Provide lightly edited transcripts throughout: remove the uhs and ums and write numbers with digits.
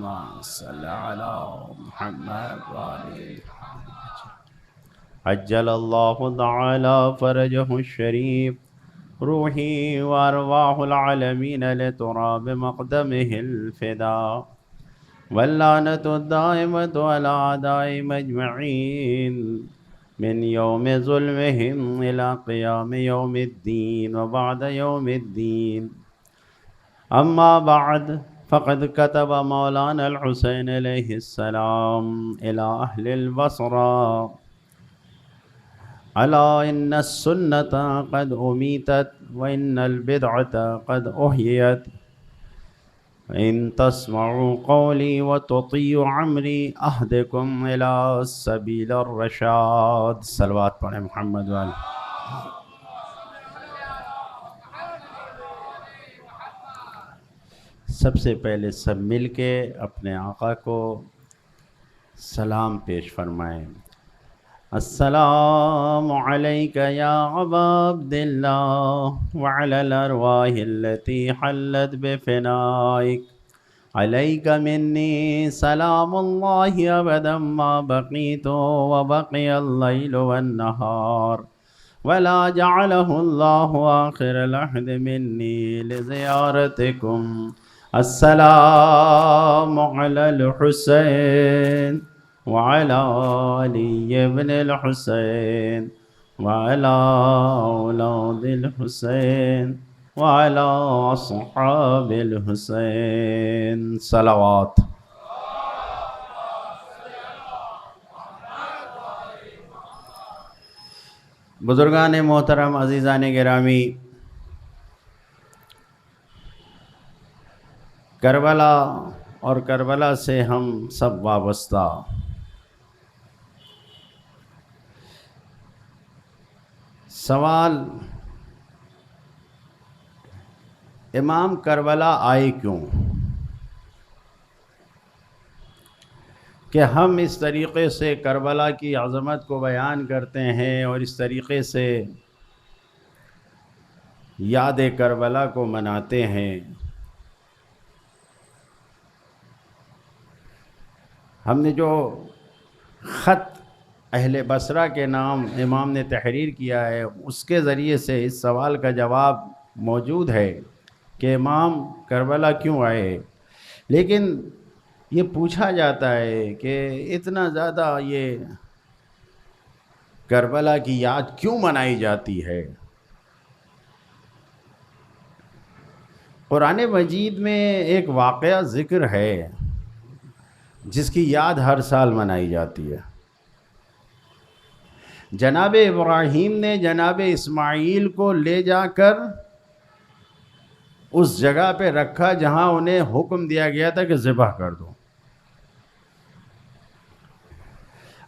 صل على محمد وآل عجل الله تعالى فرجه الشريف روحي وأرواح العالمين لتراب مقدمه الفداء واللعنة الدائمة على أعدائهم أجمعين من يوم ظلمهم إلى قيام يوم الدين وبعد يوم الدين. أما بعد، فقد كتب مولانا الحسين عليه السلام إلى أهل البصرة: ألا إن السنة قد أميتت وإن البدعة قد أحيت، إن تسمعوا قولي وتطيعوا عمري أهدكم إلى سبيل الرشاد. صلوات پڑھیں محمد والے. سب سے پہلے سب مل کے اپنے آقا کو سلام پیش فرمائیں. السلام علیک یا ابا عبداللہ وعلی الارواح التي حلت بفنائک، علیک منی سلام اللہ ابدا ما بقیت وبقی اللیل والنہار، ولا جعلہ اللہ آخر العہد منی لزیارتکم. السلام علی الحسین وعلى علي بن الحسين وعلى أولاد الحسين وعلى أصحاب الحسين. صلوات. بزرگان محترم، عزیزان گرامی، کربلا اور کربلا سے ہم سب وابستہ. سوال: امام کربلا آئے کیوں؟ کہ ہم اس طریقے سے کربلا کی عظمت کو بیان کرتے ہیں اور اس طریقے سے یاد کربلا کو مناتے ہیں. ہم نے جو خط اہل بصرہ کے نام امام نے تحریر کیا ہے، اس کے ذریعے سے اس سوال کا جواب موجود ہے کہ امام کربلا کیوں آئے. لیکن یہ پوچھا جاتا ہے کہ اتنا زیادہ یہ کربلا کی یاد کیوں منائی جاتی ہے؟ قرآن مجید میں ایک واقعہ ذکر ہے جس کی یاد ہر سال منائی جاتی ہے. جناب ابراہیم نے جناب اسماعیل کو لے جا کر اس جگہ پہ رکھا جہاں انہیں حکم دیا گیا تھا کہ ذبح کر دو،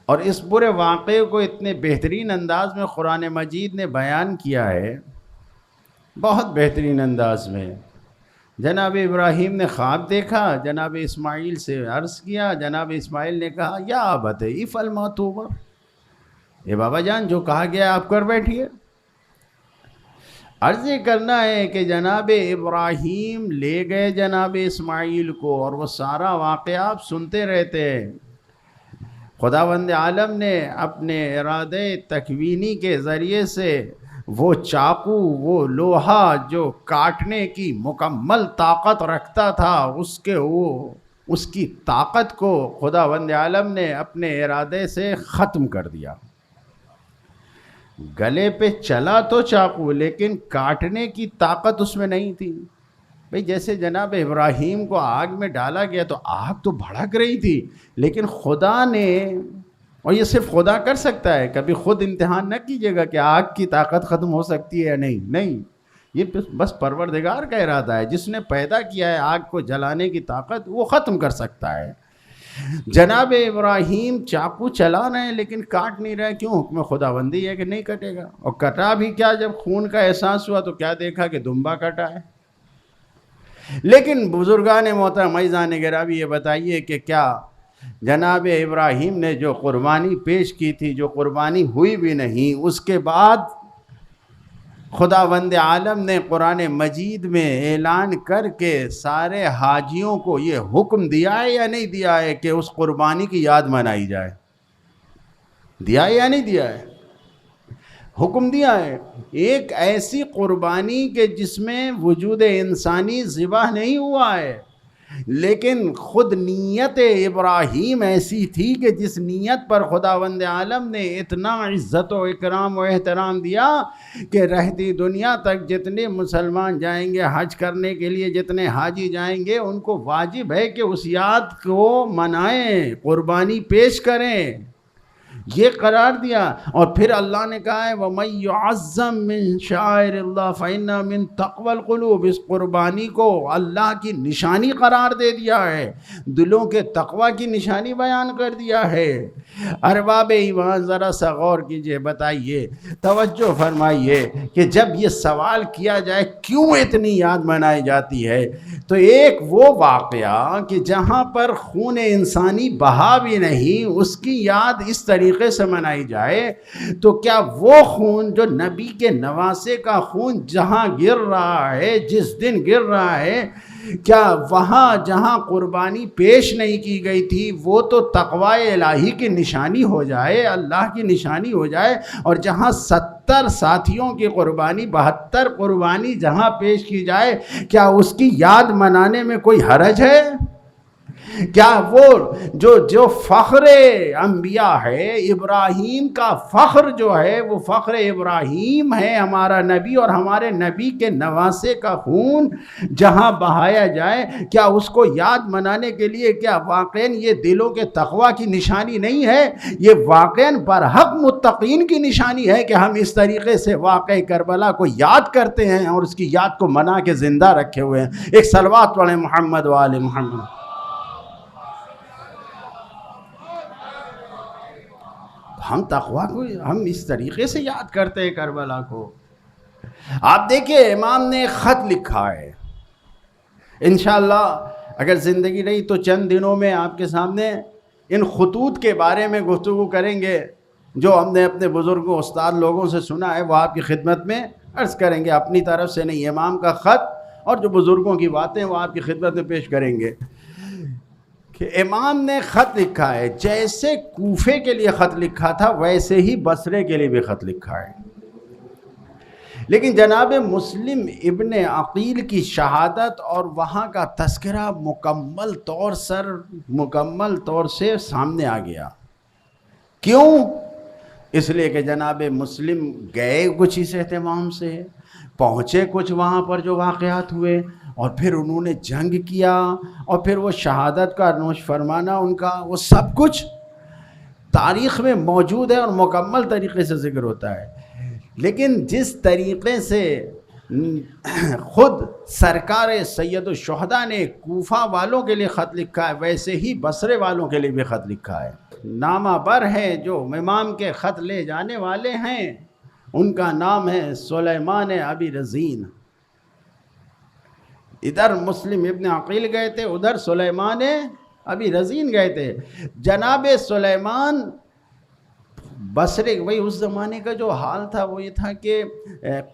اور اس پورے واقعے کو اتنے بہترین انداز میں قرآن مجید نے بیان کیا ہے، بہت بہترین انداز میں. جناب ابراہیم نے خواب دیکھا، جناب اسماعیل سے عرض کیا، جناب اسماعیل نے کہا یا ابت افعل ما تؤمر، اے بابا جان جو کہا گیا آپ کر بیٹھیے. عرض یہ کرنا ہے کہ جناب ابراہیم لے گئے جناب اسماعیل کو، اور وہ سارا واقعہ آپ سنتے رہتے ہیں. خداوند عالم نے اپنے ارادے تکوینی کے ذریعے سے وہ چاقو، وہ لوہا جو کاٹنے کی مکمل طاقت رکھتا تھا، اس کی طاقت کو خداوند عالم نے اپنے ارادے سے ختم کر دیا. گلے پہ چلا تو چاقو، لیکن کاٹنے کی طاقت اس میں نہیں تھی. بھئی جیسے جناب ابراہیم کو آگ میں ڈالا گیا تو آگ تو بھڑک رہی تھی، لیکن خدا نے، اور یہ صرف خدا کر سکتا ہے، کبھی خود امتحان نہ کیجیے گا کہ آگ کی طاقت ختم ہو سکتی ہے یا نہیں، یہ بس پروردگار کا ارادہ ہے. جس نے پیدا کیا ہے آگ کو جلانے کی طاقت، وہ ختم کر سکتا ہے. جناب ابراہیم چاقو چلا رہے ہیں لیکن کاٹ نہیں رہے. کیوں؟ حکم خداوندی ہے کہ نہیں کٹے گا. اور کٹا بھی کیا؟ جب خون کا احساس ہوا تو کیا دیکھا کہ دمبا کٹا ہے. لیکن بزرگان محترم عزیزان گرامی، یہ بتائیے کہ کیا جناب ابراہیم نے جو قربانی پیش کی تھی، جو قربانی ہوئی بھی نہیں، اس کے بعد خداوند عالم نے قرآن مجید میں اعلان کر کے سارے حاجیوں کو یہ حکم دیا ہے یا نہیں دیا ہے کہ اس قربانی کی یاد منائی جائے؟ دیا ہے یا نہیں دیا ہے؟ حکم دیا ہے۔ ایک ایسی قربانی کہ جس میں وجود انسانی ذبح نہیں ہوا ہے، لیکن خود نیت ابراہیم ایسی تھی کہ جس نیت پر خداوند عالم نے اتنا عزت و اکرام و احترام دیا کہ رہتی دنیا تک جتنے مسلمان جائیں گے حج کرنے کے لیے، جتنے حاجی جائیں گے، ان کو واجب ہے کہ اس یاد کو منائیں، قربانی پیش کریں، یہ قرار دیا۔ اور پھر اللہ نے کہا ہے وَمَن يُعَظَّم مِّن شَعَائِرِ اللَّهِ فَإِنَّهَا مِن تَقْوَى الْقُلُوبِ، اس قربانی کو اللہ کی نشانی قرار دے دیا ہے، دلوں کے تقوی کی نشانی بیان کر دیا ہے۔ ارباب ایمان ذرا سا غور کیجئے، بتائیے، توجہ فرمائیے کہ جب یہ سوال کیا جائے کیوں اتنی یاد منائی جاتی ہے، تو ایک وہ واقعہ کہ جہاں پر خون انسانی بہا بھی نہیں، اس کی یاد اس طریقے سے منائی جائے، تو کیا وہ خون جو نبی کے نواسے کا خون جہاں گر رہا ہے، جس دن گر رہا ہے، کیا وہاں جہاں قربانی پیش نہیں کی گئی تھی وہ تو تقوی الہی کی نشانی ہو جائے، اللہ کی نشانی ہو جائے، اور جہاں 70 ساتھیوں کی قربانی، 72 قربانی جہاں پیش کی جائے، کیا اس کی یاد منانے میں کوئی حرج ہے؟ کیا وہ جو فخر انبیاء ہے، ابراہیم کا فخر جو ہے، وہ فخر ابراہیم ہے ہمارا نبی، اور ہمارے نبی کے نواسے کا خون جہاں بہایا جائے، کیا اس کو یاد منانے کے لیے کیا واقعاً یہ دلوں کے تقوی کی نشانی نہیں ہے؟ یہ واقعاً برحق متقین کی نشانی ہے کہ ہم اس طریقے سے واقع کربلا کو یاد کرتے ہیں اور اس کی یاد کو منا کے زندہ رکھے ہوئے ہیں۔ ایک صلوات پڑھیں محمد و آل محمد۔ ہم تقوی کو ہم اس طریقے سے یاد کرتے ہیں کربلا کو۔ آپ دیکھیں امام نے خط لکھا ہے، انشاءاللہ اگر زندگی رہی تو چند دنوں میں آپ کے سامنے ان خطوط کے بارے میں گفتگو کریں گے جو ہم نے اپنے بزرگوں استاد لوگوں سے سنا ہے، وہ آپ کی خدمت میں عرض کریں گے، اپنی طرف سے نہیں، امام کا خط اور جو بزرگوں کی باتیں وہ آپ کی خدمت میں پیش کریں گے۔ کہ امام نے خط لکھا ہے، جیسے کوفے کے لیے خط لکھا تھا ویسے ہی بصرے کے لیے بھی خط لکھا ہے، لیکن جناب مسلم ابن عقیل کی شہادت اور وہاں کا تذکرہ مکمل طور سے سامنے آ گیا۔ کیوں؟ اس لیے کہ جناب مسلم گئے کچھ اس اہتمام سے، پہنچے کچھ وہاں پر جو واقعات ہوئے، اور پھر انہوں نے جنگ کیا، اور پھر وہ شہادت کا نوش فرمانا ان کا، وہ سب کچھ تاریخ میں موجود ہے اور مکمل طریقے سے ذکر ہوتا ہے۔ لیکن جس طریقے سے خود سرکار سید الشہداء نے کوفہ والوں کے لیے خط لکھا ہے، ویسے ہی بصرے والوں کے لیے بھی خط لکھا ہے۔ نامہ بر ہیں جو امام کے خط لے جانے والے ہیں، ان کا نام ہے سلیمان ابی رزین۔ ادھر مسلم ابن عقیل گئے تھے، ادھر سلیمان ابی رزین گئے تھے۔ جناب سلیمان بصرے، وہی اس زمانے کا جو حال تھا وہ یہ تھا کہ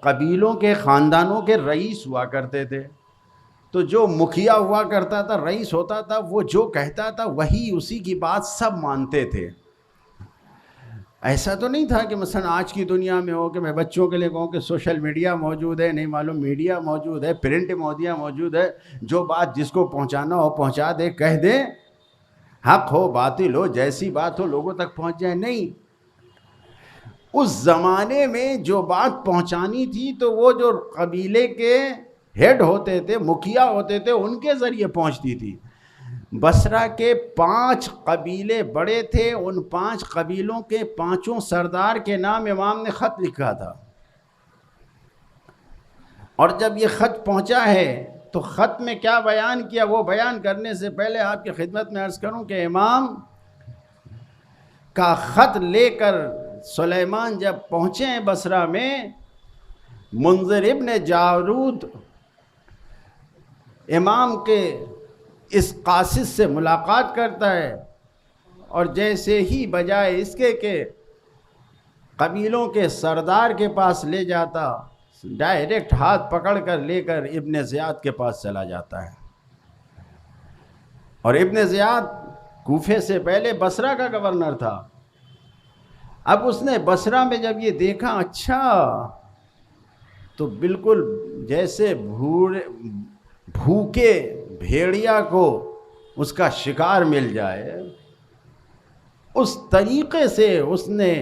قبیلوں کے خاندانوں کے رئیس ہوا کرتے تھے، تو جو مکھیا ہوا کرتا تھا، رئیس ہوتا تھا، وہ جو کہتا تھا وہی اسی کی بات سب مانتے تھے۔ ایسا تو نہیں تھا کہ مثلا آج کی دنیا میں ہو کہ میں بچوں کے لیے کہوں کہ سوشل میڈیا موجود ہے، نہیں معلوم میڈیا موجود ہے، پرنٹ میڈیا موجود ہے، جو بات جس کو پہنچانا ہو پہنچا دے، کہہ دے، حق ہو باطل ہو جیسی بات ہو لوگوں تک پہنچ جائے۔ نہیں، اس زمانے میں جو بات پہنچانی تھی تو وہ جو قبیلے کے ہیڈ ہوتے تھے، مکھیا ہوتے تھے، ان کے ذریعے پہنچتی تھی۔ بصرہ کے 5 قبیلے بڑے تھے، ان 5 قبیلوں کے 5 سردار کے نام امام نے خط لکھا تھا، اور جب یہ خط پہنچا ہے تو خط میں کیا بیان کیا، وہ بیان کرنے سے پہلے آپ کی خدمت میں عرض کروں کہ امام کا خط لے کر سلیمان جب پہنچے ہیں بصرہ میں، منذر ابن جارود امام کے اس قاصد سے ملاقات کرتا ہے، اور جیسے ہی بجائے اس کے کہ قبیلوں کے سردار کے پاس لے جاتا، ڈائریکٹ ہاتھ پکڑ کر لے کر ابن زیاد کے پاس چلا جاتا ہے. اور ابن زیاد کوفے سے پہلے بصرہ کا گورنر تھا. اب اس نے بصرہ میں جب یہ دیکھا اچھا تو بالکل جیسے بھوکے بھیڑیا کو اس کا شکار مل جائے اس طریقے سے اس نے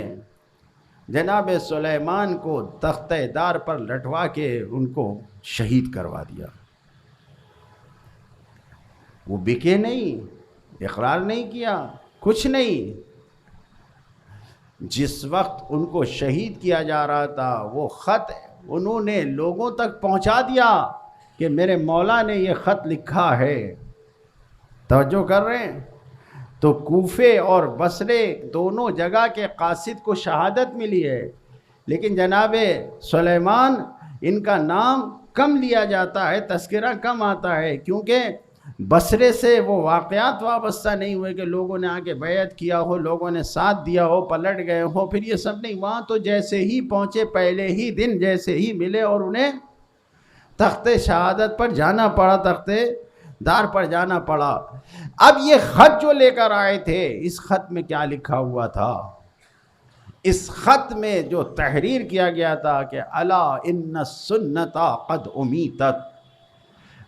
جناب سلیمان کو تختہ دار پر لٹوا کے ان کو شہید کروا دیا. وہ بکے نہیں، اقرار نہیں کیا، کچھ نہیں. جس وقت ان کو شہید کیا جا رہا تھا وہ خط انہوں نے لوگوں تک پہنچا دیا کہ میرے مولا نے یہ خط لکھا ہے. توجہ کر رہے ہیں؟ تو کوفے اور بصرے دونوں جگہ کے قاصد کو شہادت ملی ہے، لیکن جناب سلیمان ان کا نام کم لیا جاتا ہے، تذکرہ کم آتا ہے، کیونکہ بصرے سے وہ واقعات وابستہ نہیں ہوئے کہ لوگوں نے آ کے بیعت کیا ہو، لوگوں نے ساتھ دیا ہو، پلٹ گئے ہو، پھر یہ سب نہیں. وہاں تو جیسے ہی پہنچے پہلے ہی دن جیسے ہی ملے اور انہیں تخت شہادت پر جانا پڑا، تخت دار پر جانا پڑا. اب یہ خط جو لے کر آئے تھے، اس خط میں کیا لکھا ہوا تھا؟ اس خط میں جو تحریر کیا گیا تھا کہ الا ان السنۃ قد امیتت،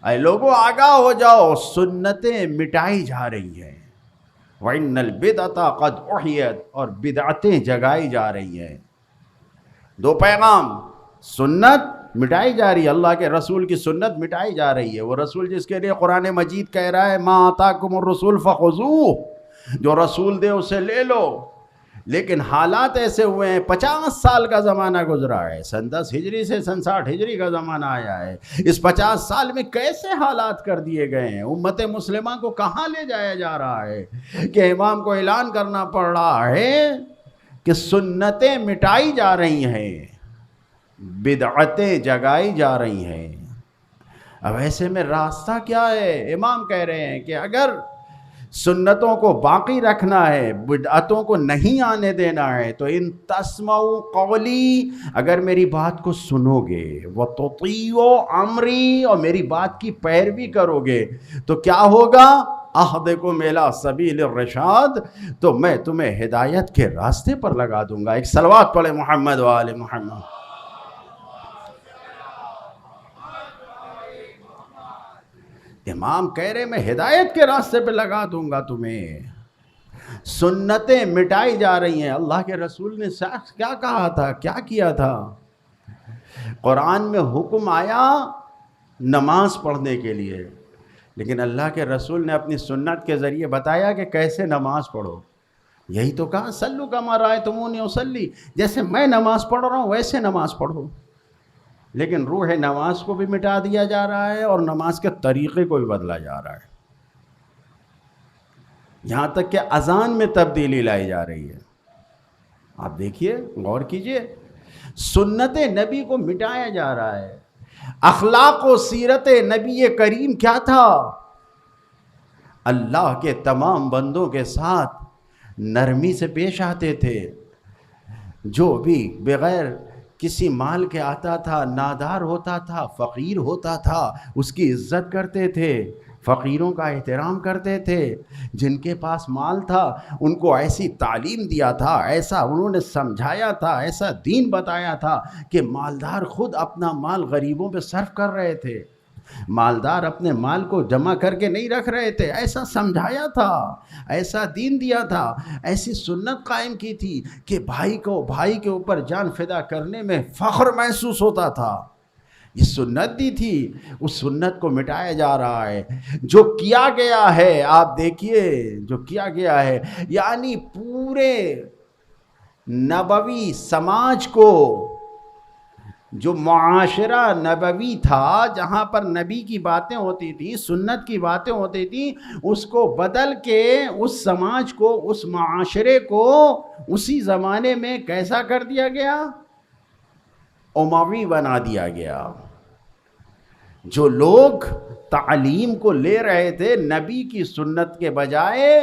اے لوگوں آگاہ ہو جاؤ، سنتیں مٹائی جا رہی ہیں. وَإِنَّ الْبِدْعَةَ قَدْ أُحْيَتْ، اور بدعتیں جگائی جا رہی ہیں. دو پیغام، سنت مٹائی جا رہی ہے، اللہ کے رسول کی سنت مٹائی جا رہی ہے. وہ رسول جس کے لیے قرآن مجید کہہ رہا ہے مَا آتَاكُمُ الرَّسُولُ فَخُذُوهُ، جو رسول دے اسے لے لو. لیکن حالات ایسے ہوئے ہیں، 50 سال کا زمانہ گزرا ہے، سن 10 ہجری سے سن 60 ہجری کا زمانہ آیا ہے. اس 50 سال میں کیسے حالات کر دیے گئے ہیں. امت مسلمہ کو کہاں لے جایا جا رہا ہے کہ امام کو اعلان کرنا پڑ رہا ہے کہ سنتیں مٹائی جا رہی ہیں، بدعتیں جگائی جا رہی ہیں. اب ایسے میں راستہ کیا ہے؟ امام کہہ رہے ہیں کہ اگر سنتوں کو باقی رکھنا ہے، بدعتوں کو نہیں آنے دینا ہے، تو ان تسمعوا قولی، اگر میری بات کو سنو گے، وتطیعوا امری، اور میری بات کی پیروی کرو گے، تو کیا ہوگا؟ اہدکم الی سبیل الرشاد، تو میں تمہیں ہدایت کے راستے پر لگا دوں گا. ایک صلوات پڑھے محمد و آل محمد. امام کہہ رہے میں ہدایت کے راستے پہ لگا دوں گا تمہیں. سنتیں مٹائی جا رہی ہیں. اللہ کے رسول نے کیا کہا تھا، کیا کیا تھا؟ قرآن میں حکم آیا نماز پڑھنے کے لیے، لیکن اللہ کے رسول نے اپنی سنت کے ذریعے بتایا کہ کیسے نماز پڑھو. یہی تو کہا صلو کما رأیتمونی اصلی، جیسے میں نماز پڑھ رہا ہوں ویسے نماز پڑھو. لیکن روح نماز کو بھی مٹا دیا جا رہا ہے اور نماز کے طریقے کو بھی بدلا جا رہا ہے. یہاں تک کہ اذان میں تبدیلی لائی جا رہی ہے. آپ دیکھیے، غور کیجئے، سنت نبی کو مٹایا جا رہا ہے. اخلاق و سیرت نبی کریم کیا تھا؟ اللہ کے تمام بندوں کے ساتھ نرمی سے پیش آتے تھے. جو بھی بغیر کسی مال کے آتا تھا، نادار ہوتا تھا، فقیر ہوتا تھا، اس کی عزت کرتے تھے، فقیروں کا احترام کرتے تھے. جن کے پاس مال تھا ان کو ایسی تعلیم دیا تھا، ایسا انہوں نے سمجھایا تھا، ایسا دین بتایا تھا کہ مالدار خود اپنا مال غریبوں پہ صرف کر رہے تھے. مالدار اپنے مال کو جمع کر کے نہیں رکھ رہے تھے. ایسا سمجھایا تھا، ایسا دین دیا تھا، ایسی سنت قائم کی تھی کہ بھائی کو بھائی کے اوپر جان فدا کرنے میں فخر محسوس ہوتا تھا. یہ سنت دی تھی. اس سنت کو مٹایا جا رہا ہے. جو کیا گیا ہے، آپ دیکھیے جو کیا گیا ہے، یعنی پورے نبوی سماج کو، جو معاشرہ نبوی تھا جہاں پر نبی کی باتیں ہوتی تھیں، سنت کی باتیں ہوتی تھیں، اس کو بدل کے اس سماج کو، اس معاشرے کو اسی زمانے میں کیسا کر دیا گیا؟ اموی بنا دیا گیا. جو لوگ تعلیم کو لے رہے تھے نبی کی سنت کے بجائے،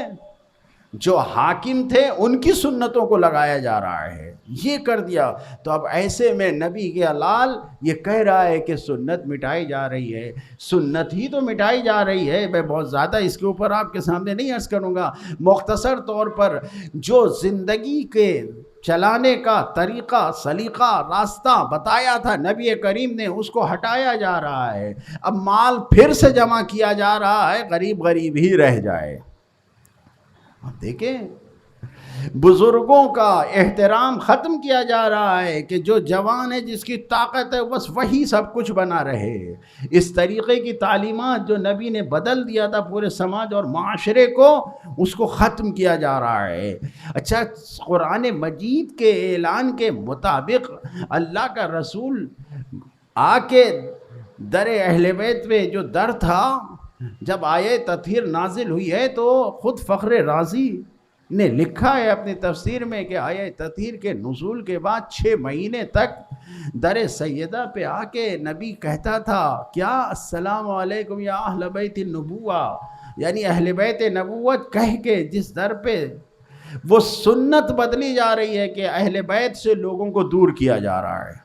جو حاکم تھے ان کی سنتوں کو لگایا جا رہا ہے، یہ کر دیا۔ تو اب ایسے میں نبی کے لال یہ کہہ رہا ہے کہ سنت مٹائی جا رہی ہے، سنت ہی تو مٹائی جا رہی ہے۔ میں بہت زیادہ اس کے اوپر آپ کے سامنے نہیں عرض کروں گا، مختصر طور پر جو زندگی کے چلانے کا طریقہ، سلیقہ، راستہ بتایا تھا نبی کریم نے، اس کو ہٹایا جا رہا ہے۔ اب مال پھر سے جمع کیا جا رہا ہے، غریب غریب ہی رہ جائے۔ اب دیکھیں بزرگوں کا احترام ختم کیا جا رہا ہے کہ جو جوان ہے، جس کی طاقت ہے، بس وہی سب کچھ بنا رہے۔ اس طریقے کی تعلیمات جو نبی نے بدل دیا تھا پورے سماج اور معاشرے کو، اس کو ختم کیا جا رہا ہے۔ اچھا، قرآن مجید کے اعلان کے مطابق اللہ کا رسول آ کے در اہل بیت میں جو در تھا، جب آیے تطہیر نازل ہوئی ہے تو خود فخر رازی نے لکھا ہے اپنی تفسیر میں کہ آیہ تطہیر کے نزول کے بعد 6 مہینے تک در سیدہ پہ آ کے نبی کہتا تھا کیا، السلام علیکم یا اہل بیت النبوہ، یعنی اہل بیت نبوت کہہ کے جس در پہ وہ سنت بدلی جا رہی ہے کہ اہل بیت سے لوگوں کو دور کیا جا رہا ہے۔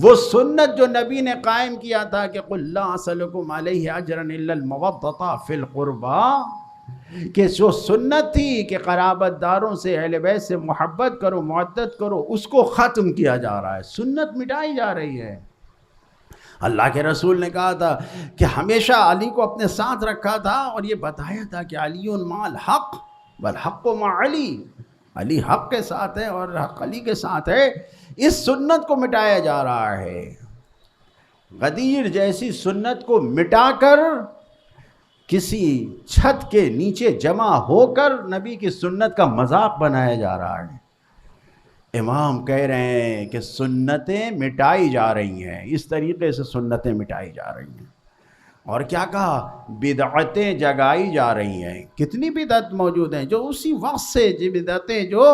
وہ سنت جو نبی نے قائم کیا تھا کہ قُلْ لَا أَسْأَلُكُمْ عَلَيْهِ أَجْرًا إِلَّا الْمَوَدَّةَ فِي الْقُرْبَى، کہ جو سنت تھی کہ قرابت داروں سے، اہل بیت سے محبت کرو، معدت کرو، اس کو ختم کیا جا رہا ہے، سنت مٹائی جا رہی ہے۔ اللہ کے رسول نے کہا تھا کہ ہمیشہ علی کو اپنے ساتھ رکھا تھا اور یہ بتایا تھا کہ علی مع الحق والحق مع علی، علی حق کے ساتھ ہے اور حق علی کے ساتھ ہے۔ اس سنت کو مٹایا جا رہا ہے۔ غدیر جیسی سنت کو مٹا کر کسی چھت کے نیچے جمع ہو کر نبی کی سنت کا مذاق بنایا جا رہا ہے۔ امام کہہ رہے ہیں کہ سنتیں مٹائی جا رہی ہیں، اس طریقے سے سنتیں مٹائی جا رہی ہیں۔ اور کیا کہا، بدعتیں جگائی جا رہی ہیں۔ کتنی بدعت موجود ہیں جو اسی وقت سے، جو بدعتیں جو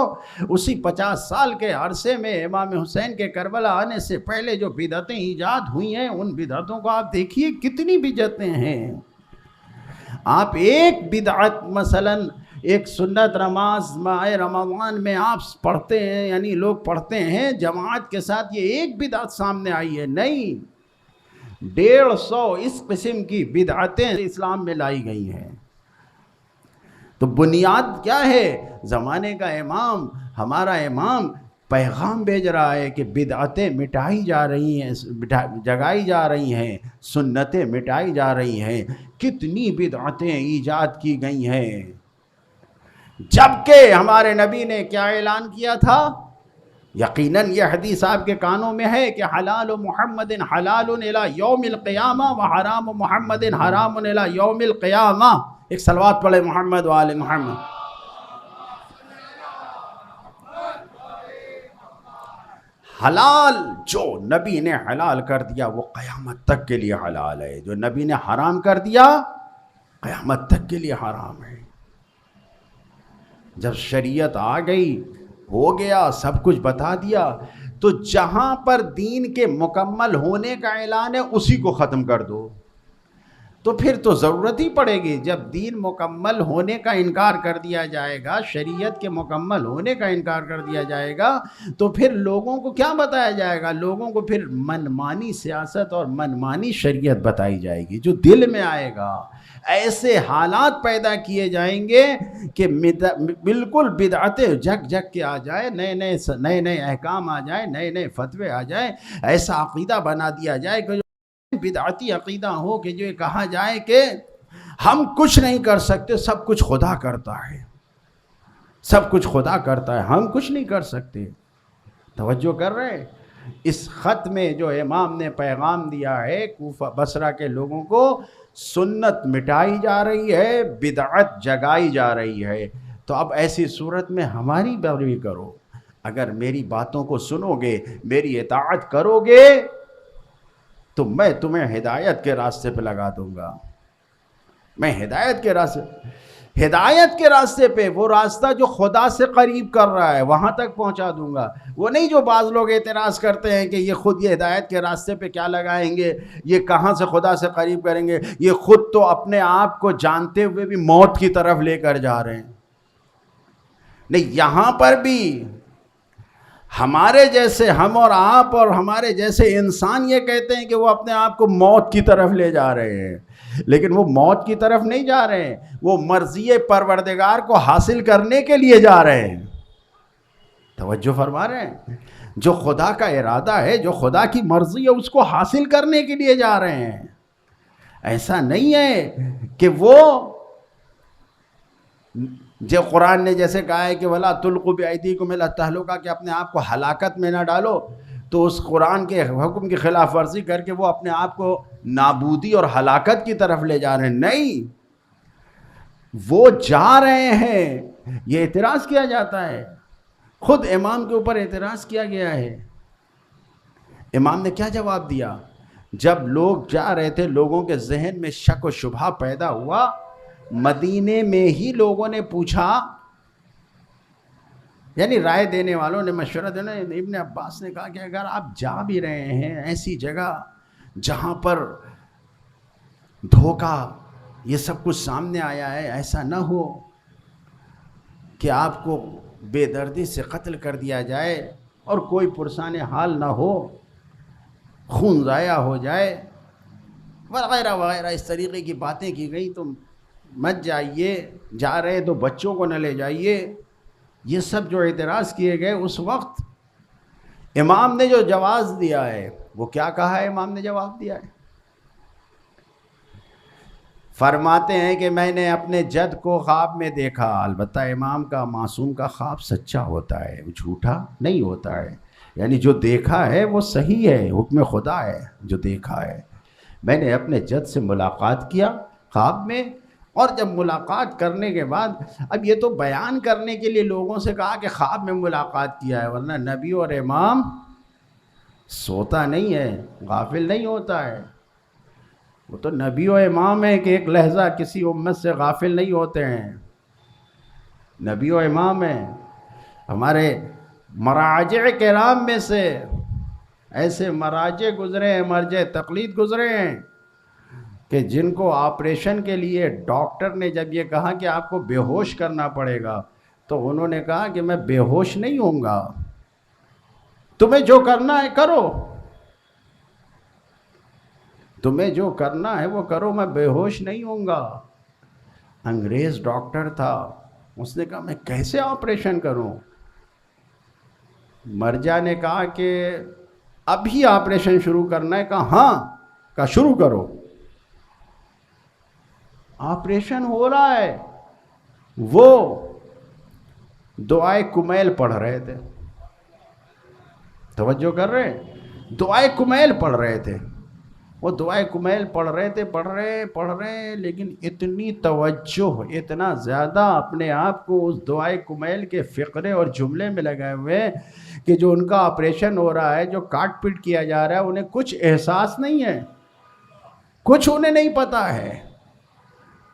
اسی 50 سال کے عرصے میں امام حسین کے کربلا آنے سے پہلے جو بدعتیں ایجاد ہوئی ہیں، ان بدعتوں کو آپ دیکھیے کتنی بدعتیں ہیں۔ آپ ایک بدعت مثلا ایک سنت نماز ماہ رمضان میں آپ پڑھتے ہیں، یعنی لوگ پڑھتے ہیں جماعت کے ساتھ، یہ ایک بدعت سامنے آئی ہے؟ نہیں، 150 اس قسم کی بدعتیں اسلام میں لائی گئی ہیں۔ تو بنیاد کیا ہے؟ زمانے کا امام، ہمارا امام پیغام بھیج رہا ہے کہ بدعتیں مٹائی جا رہی ہیں، جگائی جا رہی ہیں، سنتیں مٹائی جا رہی ہیں۔ کتنی بدعتیں ایجاد کی گئی ہیں، جبکہ ہمارے نبی نے کیا اعلان کیا تھا؟ یقیناً یہ حدیث آپ کے کانوں میں ہے کہ حلال محمد حلال الی یوم القیامہ و حرام محمد حرام الی یوم القیامہ۔ ایک صلوات پڑھے محمد و آل محمد۔ حلال جو نبی نے حلال کر دیا وہ قیامت تک کے لیے حلال ہے، جو نبی نے حرام کر دیا قیامت تک کے لیے حرام ہے۔ جب شریعت آ گئی، ہو گیا، سب کچھ بتا دیا، تو جہاں پر دین کے مکمل ہونے کا اعلان ہے اسی کو ختم کر دو، تو پھر تو ضرورت ہی پڑے گی۔ جب دین مکمل ہونے کا انکار کر دیا جائے گا، شریعت کے مکمل ہونے کا انکار کر دیا جائے گا، تو پھر لوگوں کو کیا بتایا جائے گا؟ لوگوں کو پھر منمانی سیاست اور منمانی شریعت بتائی جائے گی، جو دل میں آئے گا۔ ایسے حالات پیدا کیے جائیں گے کہ بالکل بدعتیں جگ جگ کے آ جائے، نئے احکام آ جائیں، نئے فتوے آ جائیں، ایسا عقیدہ بنا دیا جائے کہ بدعتی عقیدہ ہو کہ جو یہ کہا جائے کہ ہم کچھ نہیں کر سکتے، سب کچھ خدا کرتا ہے، سب کچھ خدا کرتا ہے، ہم کچھ نہیں کر سکتے۔ توجہ کر رہے ہیں؟ اس خط میں جو امام نے پیغام دیا ہے کوفہ بصرہ کے لوگوں کو، سنت مٹائی جا رہی ہے، بدعت جگائی جا رہی ہے۔ تو اب ایسی صورت میں ہماری پیروی کرو، اگر میری باتوں کو سنو گے، میری اطاعت کرو گے، تو میں تمہیں ہدایت کے راستے پہ لگا دوں گا۔ میں ہدایت کے راستے پہ، وہ راستہ جو خدا سے قریب کر رہا ہے وہاں تک پہنچا دوں گا۔ وہ نہیں جو بعض لوگ اعتراض کرتے ہیں کہ یہ خود یہ ہدایت کے راستے پہ کیا لگائیں گے، یہ کہاں سے خدا سے قریب کریں گے، یہ خود تو اپنے آپ کو جانتے ہوئے بھی موت کی طرف لے کر جا رہے ہیں۔ نہیں، یہاں پر بھی ہمارے جیسے، ہم اور آپ اور ہمارے جیسے انسان یہ کہتے ہیں کہ وہ اپنے آپ کو موت کی طرف لے جا رہے ہیں، لیکن وہ موت کی طرف نہیں جا رہے ہیں، وہ مرضی پروردگار کو حاصل کرنے کے لیے جا رہے ہیں۔ توجہ فرما رہے ہیں؟ جو خدا کا ارادہ ہے، جو خدا کی مرضی ہے، اس کو حاصل کرنے کے لیے جا رہے ہیں۔ ایسا نہیں ہے کہ وہ، جو قرآن نے جیسے کہا ہے کہ وَلَا تُلْقُوا بِأَيْدِيكُمْ إِلَى التَّهْلُكَةِ، کہ اپنے آپ کو ہلاکت میں نہ ڈالو، تو اس قرآن کے حکم کی خلاف ورزی کر کے وہ اپنے آپ کو نابودی اور ہلاکت کی طرف لے جا رہے ہیں۔ نہیں، وہ جا رہے ہیں۔ یہ اعتراض کیا جاتا ہے، خود امام کے اوپر اعتراض کیا گیا ہے۔ امام نے کیا جواب دیا؟ جب لوگ جا رہے تھے، لوگوں کے ذہن میں شک و شبہ پیدا ہوا، مدینے میں ہی لوگوں نے پوچھا، یعنی رائے دینے والوں نے، مشورہ دینا، ابن عباس نے کہا کہ اگر آپ جا بھی رہے ہیں ایسی جگہ جہاں پر دھوکہ، یہ سب کچھ سامنے آیا ہے، ایسا نہ ہو کہ آپ کو بے دردی سے قتل کر دیا جائے اور کوئی پرسان حال نہ ہو، خون ضائع ہو جائے وغیرہ وغیرہ، اس طریقے کی باتیں کی گئی، تم مت جائیے، جا رہے تو بچوں کو نہ لے جائیے، یہ سب جو اعتراض کیے گئے۔ اس وقت امام نے جو جواز دیا ہے، وہ کیا کہا ہے؟ امام نے جواب دیا ہے، فرماتے ہیں کہ میں نے اپنے جد کو خواب میں دیکھا۔ البتہ امام کا، معصوم کا خواب سچا ہوتا ہے، جھوٹا نہیں ہوتا ہے، یعنی جو دیکھا ہے وہ صحیح ہے، حکم خدا ہے جو دیکھا ہے۔ میں نے اپنے جد سے ملاقات کیا خواب میں، اور جب ملاقات کرنے کے بعد، اب یہ تو بیان کرنے کے لیے لوگوں سے کہا کہ خواب میں ملاقات کیا ہے، ورنہ نبی اور امام سوتا نہیں ہے، غافل نہیں ہوتا ہے۔ وہ تو نبی و امام ہے کہ ایک لہجہ کسی امت سے غافل نہیں ہوتے ہیں، نبی و امام ہیں۔ ہمارے مراجع کرام میں سے ایسے مراجع گزرے ہیں، مرجع تقلید گزرے ہیں، کہ جن کو آپریشن کے لیے ڈاکٹر نے جب یہ کہا کہ آپ کو بے ہوش کرنا پڑے گا، تو انہوں نے کہا کہ میں بے ہوش نہیں ہوں گا، تمہیں جو کرنا ہے کرو، تمہیں جو کرنا ہے وہ کرو، میں بے ہوش نہیں ہوں گا۔ انگریز ڈاکٹر تھا، اس نے کہا میں کیسے آپریشن کروں؟ مرجع نے کہا کہ ابھی آپریشن شروع کرنا ہے؟ کہا ہاں، کہا شروع کرو۔ آپریشن ہو رہا ہے، وہ دعائے کمیل پڑھ رہے تھے، توجہ کر رہے ہیں؟ دعائے کمیل پڑھ رہے تھے، وہ دعائے کمیل پڑھ رہے، لیکن اتنی توجہ، اتنا زیادہ اپنے آپ کو اس دعائے کمیل کے فقرے اور جملے میں لگائے ہوئے کہ جو ان کا آپریشن ہو رہا ہے، جو کاٹ پٹ کیا جا رہا ہے، انہیں کچھ احساس نہیں ہے، کچھ انہیں نہیں پتا ہے۔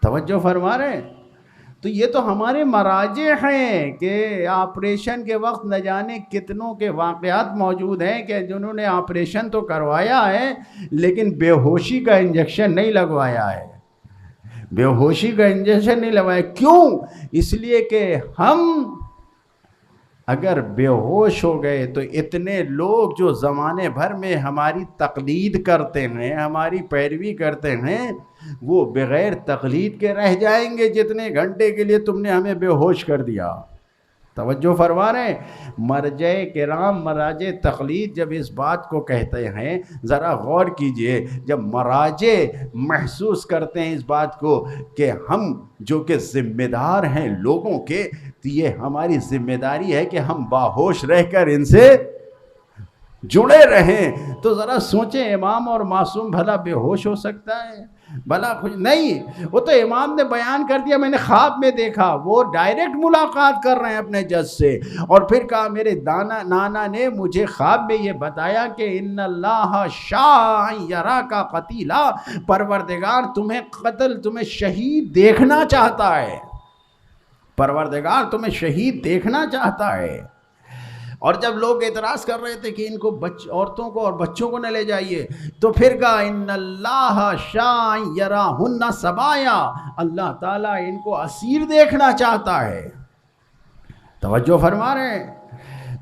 توجہ فرما رہے ہیں؟ تو یہ تو ہمارے مراجع ہیں کہ آپریشن کے وقت نہ جانے کتنوں کے واقعات موجود ہیں کہ جنہوں نے آپریشن تو کروایا ہے لیکن بے ہوشی کا انجیکشن نہیں لگوایا ہے، بے ہوشی کا انجیکشن نہیں لگوایا۔ کیوں؟ اس لیے کہ ہم اگر بے ہوش ہو گئے تو اتنے لوگ جو زمانے بھر میں ہماری تقلید کرتے ہیں، ہماری پیروی کرتے ہیں، وہ بغیر تقلید کے رہ جائیں گے جتنے گھنٹے کے لیے تم نے ہمیں بے ہوش کر دیا۔ توجہ فرما رہے ہیں؟ مرجع کرام، مراجع تقلید جب اس بات کو کہتے ہیں، ذرا غور کیجئے، جب مراجع محسوس کرتے ہیں اس بات کو کہ ہم جو کہ ذمہ دار ہیں لوگوں کے، تو یہ ہماری ذمہ داری ہے کہ ہم باہوش رہ کر ان سے جڑے رہیں، تو ذرا سوچیں، امام اور معصوم بھلا بے ہوش ہو سکتا ہے؟ بھلا کچھ نہیں۔ وہ تو امام نے بیان کر دیا میں نے خواب میں دیکھا، وہ ڈائریکٹ ملاقات کر رہے ہیں اپنے جج سے، اور پھر کہا میرے نانا نے مجھے خواب میں یہ بتایا کہ ان اللہ شاء یراک قتیلا، پروردگار تمہیں شہید دیکھنا چاہتا ہے، پروردگار تمہیں شہید دیکھنا چاہتا ہے۔ اور جب لوگ اعتراض کر رہے تھے کہ ان کو عورتوں کو اور بچوں کو نہ لے جائیے، تو پھر کہا ان اللہ شاء یراہن سبایا، اللہ تعالیٰ ان کو اسیر دیکھنا چاہتا ہے۔ توجہ فرما رہے ہیں؟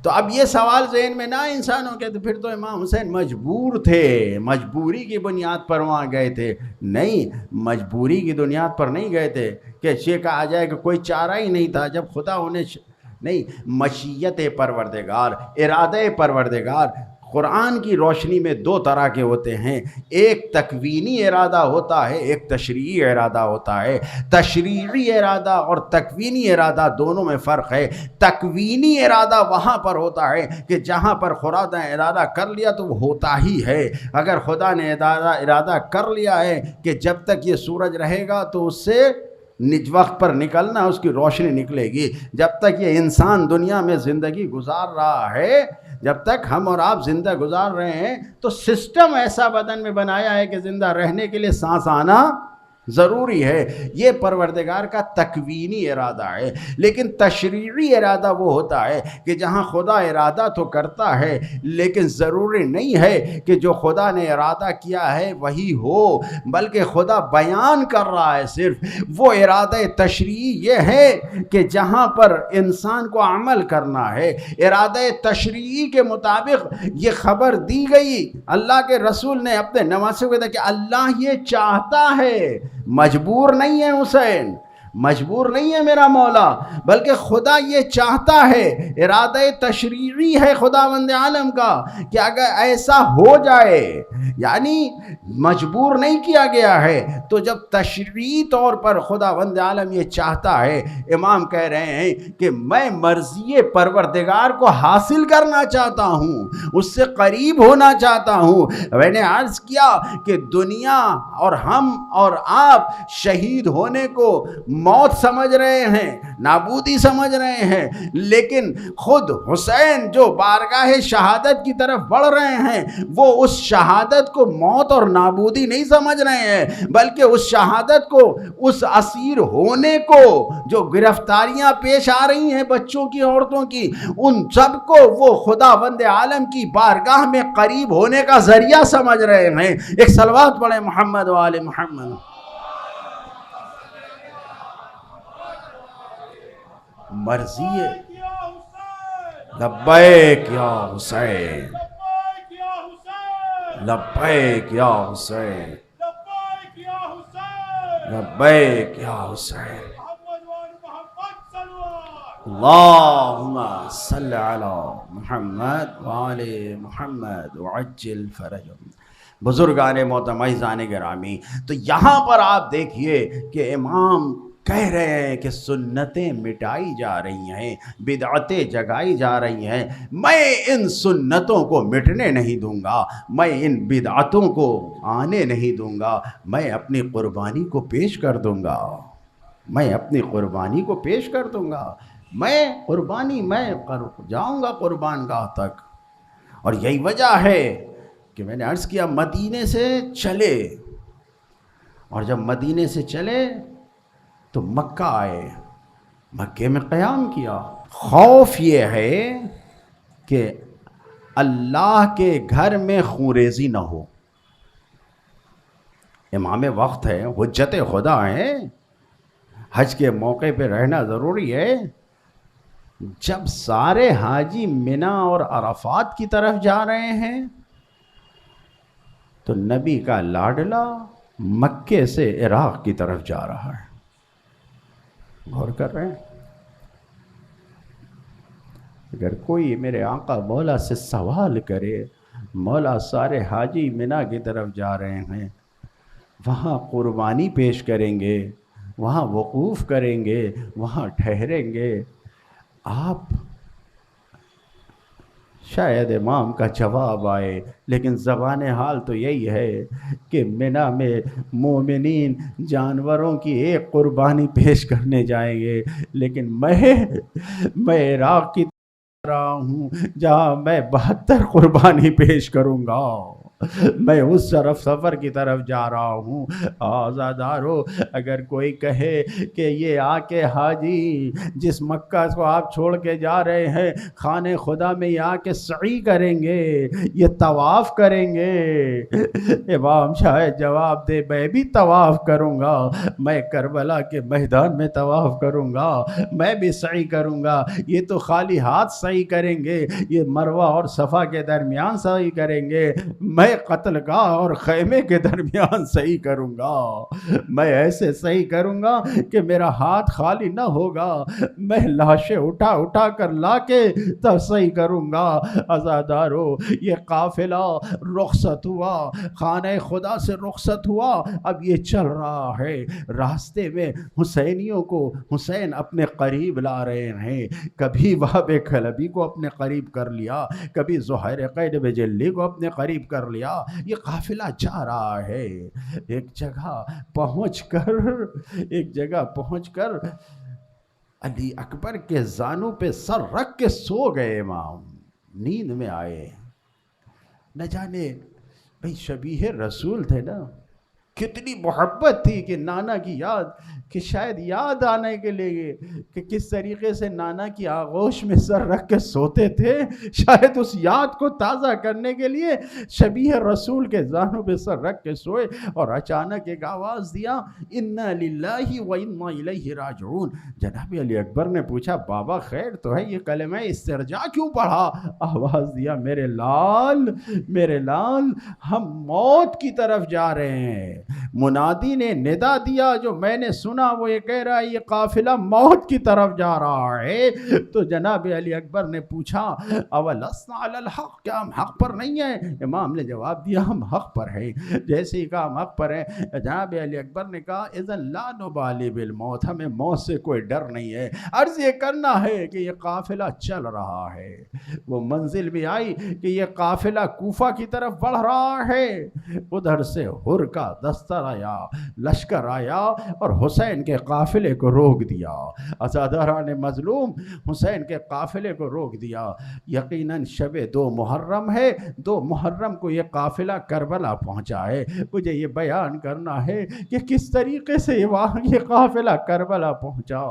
تو اب یہ سوال ذہن میں نہ انسانوں کے، تو پھر تو امام حسین مجبور تھے، مجبوری کی بنیاد پر وہاں گئے تھے. نہیں، مجبوری کی بنیاد پر نہیں گئے تھے کہ یہ کہا جائے کہ کوئی چارہ ہی نہیں تھا جب خدا انہیں نہیں، مشیت پروردگار، ارادہ پروردگار قرآن کی روشنی میں دو طرح کے ہوتے ہیں. ایک تکوینی ارادہ ہوتا ہے، ایک تشریعی ارادہ ہوتا ہے. تشریعی ارادہ اور تکوینی ارادہ دونوں میں فرق ہے. تکوینی ارادہ وہاں پر ہوتا ہے کہ جہاں پر خدا نے ارادہ کر لیا تو وہ ہوتا ہی ہے. اگر خدا نے ارادہ کر لیا ہے کہ جب تک یہ سورج رہے گا تو اس سے وقت پر نکلنا، اس کی روشنی نکلے گی. جب تک یہ انسان دنیا میں زندگی گزار رہا ہے، جب تک ہم اور آپ زندہ گزار رہے ہیں، تو سسٹم ایسا بدن میں بنایا ہے کہ زندہ رہنے کے لیے سانس آنا ضروری ہے. یہ پروردگار کا تکوینی ارادہ ہے. لیکن تشریعی ارادہ وہ ہوتا ہے کہ جہاں خدا ارادہ تو کرتا ہے لیکن ضروری نہیں ہے کہ جو خدا نے ارادہ کیا ہے وہی ہو، بلکہ خدا بیان کر رہا ہے. صرف وہ ارادہ تشریعی یہ ہے کہ جہاں پر انسان کو عمل کرنا ہے، ارادہ تشریعی کے مطابق یہ خبر دی گئی. اللہ کے رسول نے اپنے نواسے کو کہا کہ اللہ یہ چاہتا ہے. مجبور نہیں ہے حسین، مجبور نہیں ہے میرا مولا، بلکہ خدا یہ چاہتا ہے. ارادہ تشریعی ہے خداوند عالم کا کہ اگر ایسا ہو جائے، یعنی مجبور نہیں کیا گیا ہے. تو جب تشریعی طور پر خداوند عالم یہ چاہتا ہے، امام کہہ رہے ہیں کہ میں مرضی پروردگار کو حاصل کرنا چاہتا ہوں، اس سے قریب ہونا چاہتا ہوں. میں نے عرض کیا کہ دنیا اور ہم اور آپ شہید ہونے کو موت سمجھ رہے ہیں، نابودی سمجھ رہے ہیں، لیکن خود حسین جو بارگاہ شہادت کی طرف بڑھ رہے ہیں وہ اس شہادت کو موت اور نابودی نہیں سمجھ رہے ہیں، بلکہ اس شہادت کو، اس اسیر ہونے کو، جو گرفتاریاں پیش آ رہی ہیں بچوں کی، عورتوں کی، ان سب کو وہ خداوند عالم کی بارگاہ میں قریب ہونے کا ذریعہ سمجھ رہے ہیں. ایک صلوات پڑھیں محمد و آل محمد. مرضی ہے. لبیک یا حسین، لبیک یا حسین، لبیک یا حسین. اللہم صلی علی محمد وآل محمد وعجل فرجهم. بزرگان محترمین گرامی، تو یہاں پر آپ دیکھیے کہ امام کہہ رہے ہیں کہ سنتیں مٹائی جا رہی ہیں، بدعتیں جگائی جا رہی ہیں. میں ان سنتوں کو مٹنے نہیں دوں گا، میں ان بدعتوں کو آنے نہیں دوں گا. میں اپنی قربانی کو پیش کر دوں گا، میں اپنی قربانی کو پیش کر دوں گا. میں قربانی، میں جاؤں گا قربان گاہ تک. اور یہی وجہ ہے کہ میں نے عرض کیا مدینے سے چلے، اور جب مدینے سے چلے تو مکہ آئے، مکے میں قیام کیا. خوف یہ ہے کہ اللہ کے گھر میں خونریزی نہ ہو. امام وقت ہے، حجت خدا ہے، حج کے موقع پہ رہنا ضروری ہے. جب سارے حاجی منا اور عرفات کی طرف جا رہے ہیں تو نبی کا لاڈلا مکے سے عراق کی طرف جا رہا ہے. غور کر رہے ہیں؟ اگر کوئی میرے آقا مولا سے سوال کرے، مولا سارے حاجی منا کی طرف جا رہے ہیں، وہاں قربانی پیش کریں گے، وہاں وقوف کریں گے، وہاں ٹھہریں گے، آپ شاید امام کا جواب آئے، لیکن زبان حال تو یہی ہے کہ منا میں مومنین جانوروں کی ایک قربانی پیش کرنے جائیں گے، لیکن میں عراق کی طرف رہا ہوں جہاں میں 72 قربانی پیش کروں گا. میں اس طرف سفر کی طرف جا رہا ہوں۔ آزادارو، اگر کوئی کہے کہ یہ آ کے حاجی جس مکہ کو آپ چھوڑ کے جا رہے ہیں خانہ خدا میں یہ آ کے سعی کریں گے، یہ طواف کریں گے، امام شاید جواب دے میں بھی طواف کروں گا، میں کربلا کے میدان میں طواف کروں گا، میں بھی سعی کروں گا۔ یہ تو خالی ہاتھ سعی کریں گے، یہ مروہ اور صفا کے درمیان سعی کریں گے، میں قتل گاہ اور خیمے کے درمیان سعی کروں گا، میں ایسے سعی کروں گا کہ میرا ہاتھ خالی نہ ہوگا، میں لاشیں اٹھا اٹھا کر لا کے تب سعی کروں گا۔ عزادارو، یہ قافلہ رخصت ہوا، خانہ خدا سے رخصت ہوا، اب یہ چل رہا ہے، راستے میں حسینیوں کو حسین اپنے قریب لا رہے ہیں، کبھی وہب کلبی کو اپنے قریب کر لیا، کبھی زہیر قید بجلی کو اپنے قریب کر لیا، یہ قافلہ جا رہا ہے۔ ایک جگہ پہنچ کر علی اکبر کے زانوں پہ سر رکھ کے سو گئے امام، نیند میں آئے، نہ جانے بھئی شبیہ رسول تھے نا، کتنی محبت تھی کہ نانا کی یاد، کہ شاید یاد آنے کے لیے کہ کس طریقے سے نانا کی آغوش میں سر رکھ کے سوتے تھے، شاید اس یاد کو تازہ کرنے کے لیے شبیہ رسول کے زانوں پہ سر رکھ کے سوئے، اور اچانک ایک آواز دیا، انا للہ و انا الیہ راجعون۔ جناب علی اکبر نے پوچھا بابا خیر تو ہے، یہ کلمہ استرجاع کیوں پڑھا؟ آواز دیا میرے لال ہم موت کی طرف جا رہے ہیں۔ منادی نے ندا دیا، جو میں نے سنا وہ یہ کہہ رہا ہے یہ قافلہ موت کی طرف جا رہا ہے۔ تو جناب علی اکبر نے پوچھا اولسنا علی الحق، کیا ہم حق پر نہیں ہیں؟ امام نے جواب دیا ہم حق پر ہیں۔ جیسے ہی کہا ہم حق پر ہیں، جناب علی اکبر نے کہا اذن لا نبالی بالموت، ہمیں موت سے کوئی ڈر نہیں ہے، عرض یہ کرنا ہے کہ یہ قافلہ چل رہا ہے۔ وہ منزل بھی آئی کہ یہ قافلہ کوفہ کی طرف بڑھ رہا ہے، ادھر سے ہر کا دستر آیا، لشکر آیا اور حسین کے قافلے کو روک دیا۔ عزاداران مظلوم حسین کے قافلے کو روک دیا۔ یقیناً شب 2 محرم ہے، 2 محرم کو یہ قافلہ کربلا پہنچا ہے۔ مجھے یہ بیان کرنا ہے کہ کس طریقے سے یہ قافلہ کربلا پہنچا۔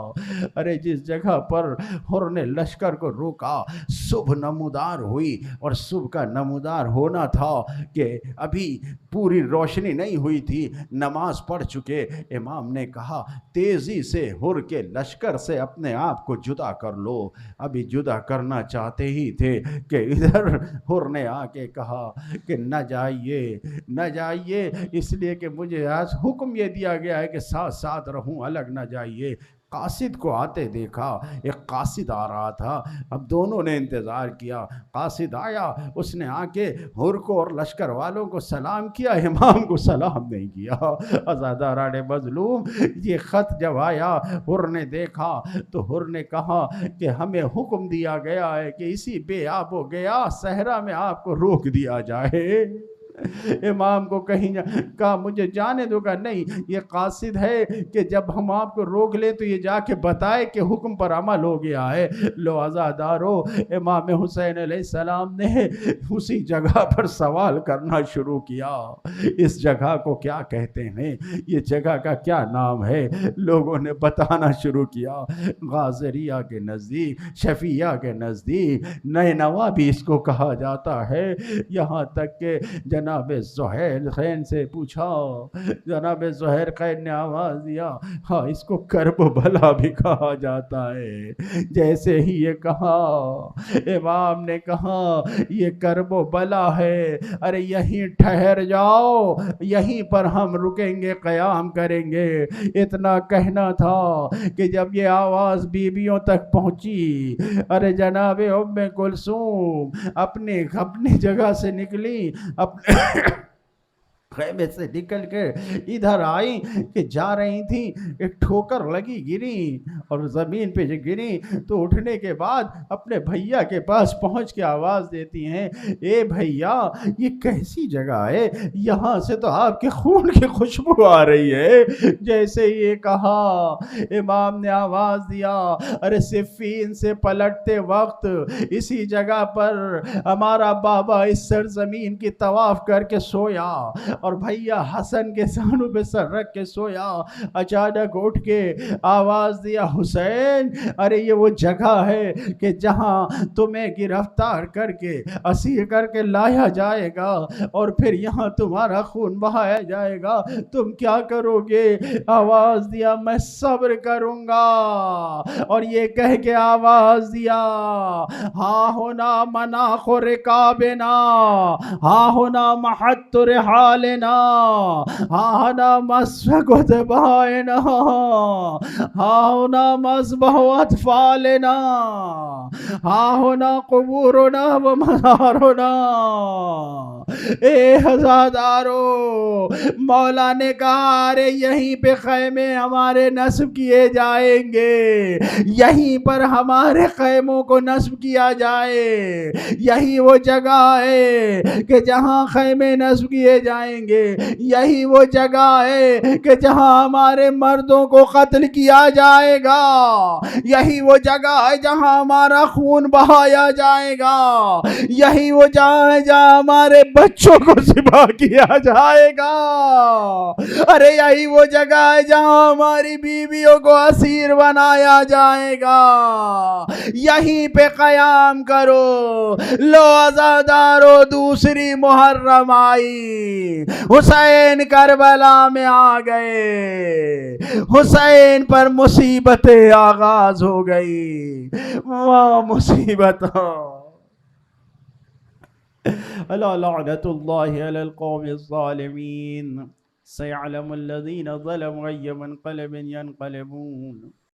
ارے جس جگہ پر ہر نے لشکر کو روکا، صبح نمودار ہوئی، اور صبح کا نمودار ہونا تھا کہ ابھی پوری روشنی نہیں ہوئی تھی، نماز پڑھ چکے۔ امام نے کہا تیزی سے ہر کے لشکر سے اپنے آپ کو جدا کر لو۔ ابھی جدا کرنا چاہتے ہی تھے کہ ادھر ہر نے آ کے کہا کہ نہ جائیے، اس لیے کہ مجھے آج حکم یہ دیا گیا ہے کہ ساتھ ساتھ رہوں، الگ نہ جائیے۔ قاصد کو آتے دیکھا، ایک قاصد آ رہا تھا، اب دونوں نے انتظار کیا، قاصد آیا، اس نے آ کے ہر کو اور لشکر والوں کو سلام کیا، امام کو سلام نہیں کیا۔ عزاداران مظلوم یہ خط جب آیا ہر نے دیکھا تو ہر نے کہا کہ ہمیں حکم دیا گیا ہے کہ اسی بے آب و گیا صحرا میں آپ کو روک دیا جائے۔ امام کو کہا مجھے جانے دو گا، نہیں یہ قاصد ہے کہ جب ہم آپ کو روک لیں تو یہ جا کے بتائے کہ حکم پر عمل ہو گیا ہے۔ لو عزادارو، امام حسین علیہ السلام نے اسی جگہ پر سوال کرنا شروع کیا، اس جگہ کو کیا کہتے ہیں، یہ جگہ کا کیا نام ہے؟ لوگوں نے بتانا شروع کیا، غازریہ کے نزدیک، شفیہ کے نزدیک، نینوا بھی اس کو کہا جاتا ہے۔ یہاں تک کہ جناب زہیر خین سے پوچھا، جناب زہیر خین نے آواز دیا ہاں اس کو کرب بلا بھی کہا جاتا ہے۔ جیسے ہی یہ کہا، امام نے کہا یہ کرب بلا ہے، ارے یہیں ٹھہر جاؤ، یہیں پر ہم رکیں گے، قیام کریں گے۔ اتنا کہنا تھا کہ جب یہ آواز بیویوں تک پہنچی، ارے جناب ام کلثوم اپنی جگہ سے نکلی، خیمے سے نکل کے ادھر آئی کہ جا رہی تھیں، ایک ٹھوکر لگی، گری، اور زمین پہ جو گری تو اٹھنے کے بعد اپنے بھیا کے پاس پہنچ کے آواز دیتی ہیں، اے بھیا یہ کیسی جگہ ہے، یہاں سے تو آپ کے خون کی خوشبو آ رہی ہے۔ جیسے یہ کہا امام نے آواز دیا، ارے صفین سے پلٹتے وقت اسی جگہ پر ہمارا بابا اس سرزمین کی طواف کر کے سویا، اور بھیا حسن کے سانوں پہ سر رکھ کے سویا، اچانک اٹھ کے آواز دیا، حسین ارے یہ وہ جگہ ہے کہ جہاں تمہیں گرفتار کر کے اسیر کر کے لایا جائے گا، اور پھر یہاں تمہارا خون بہایا جائے گا، تم کیا کرو گے؟ آواز دیا، میں صبر کروں گا، اور یہ کہہ کے آواز دیا، ہاں ہونا مناخ رکابنا، ہاں ہونا محط رحالنا، ہاں ہونا مسفق دمائنا، ہاں ہونا مذبح اطفالنا، ہاں ہونا قبورنا و مزارنا۔ اے ہزادارو، مولا نے کہا ارے یہیں پہ خیمے ہمارے نصب کیے جائیں گے، یہیں پر ہمارے خیموں کو نصب کیا جائے، یہی وہ جگہ ہے کہ جہاں خیمے نصب کیے جائیں گے، یہی وہ جگہ ہے کہ جہاں ہمارے مردوں کو قتل کیا جائے گا، یہی وہ جگہ ہے جہاں ہمارا خون بہایا جائے گا، یہی وہ جگہ ہے جہاں ہمارے بچوں کو ذبح کیا جائے گا، ارے یہی وہ جگہ ہے جہاں ہماری بیویوں کو اسیر بنایا جائے گا، یہیں پہ قیام کرو۔ لو عزادارو، دوسری محرم آئی، حسین کربلا میں آ گئے، حسین پر مصیبتیں آغاز ہو گئی، واہ مصیبت، الا لعنت اللہ علی القوم الظالمین، سيعلم الذين ظلموا أي منقلب ينقلبون۔